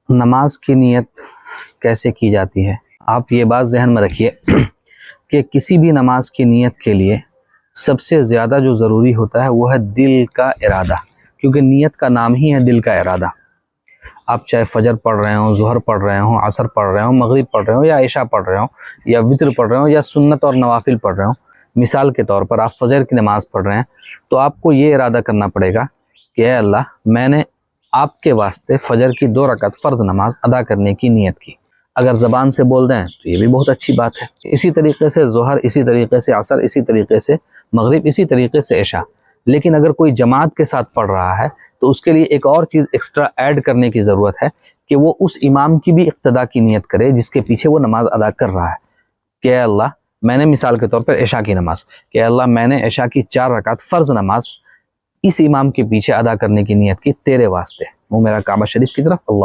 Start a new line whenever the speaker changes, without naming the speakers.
نماز کی نیت کیسے کی جاتی ہے؟ آپ یہ بات ذہن میں رکھیے کہ کسی بھی نماز کی نیت کے لیے سب سے زیادہ جو ضروری ہوتا ہے وہ ہے دل کا ارادہ، کیونکہ نیت کا نام ہی ہے دل کا ارادہ۔ آپ چاہے فجر پڑھ رہے ہوں، ظہر پڑھ رہے ہوں، عصر پڑھ رہے ہوں، مغرب پڑھ رہے ہوں، یا عشاء پڑھ رہے ہوں، یا وتر پڑھ رہے ہوں، یا سنت اور نوافل پڑھ رہے ہوں، مثال کے طور پر آپ فجر کی نماز پڑھ رہے ہیں تو آپ کو یہ ارادہ کرنا پڑے گا کہ اے اللہ، میں نے آپ کے واسطے فجر کی 2 رکعت فرض نماز ادا کرنے کی نیت کی۔ اگر زبان سے بول دیں تو یہ بھی بہت اچھی بات ہے۔ اسی طریقے سے ظہر، اسی طریقے سے عصر، اسی طریقے سے مغرب، اسی طریقے سے عشاء۔ لیکن اگر کوئی جماعت کے ساتھ پڑھ رہا ہے تو اس کے لیے ایک اور چیز ایکسٹرا ایڈ کرنے کی ضرورت ہے کہ وہ اس امام کی بھی اقتداء کی نیت کرے جس کے پیچھے وہ نماز ادا کر رہا ہے کہ اے اللہ، میں نے مثال کے طور پر عشاء کی نماز، کہ اے اللہ، میں نے عشاء کی 4 رکعت فرض نماز اس امام کے پیچھے ادا کرنے کی نیت کی تیرے واسطے۔ وہ میرا کعبہ شریف کی طرف، اللہ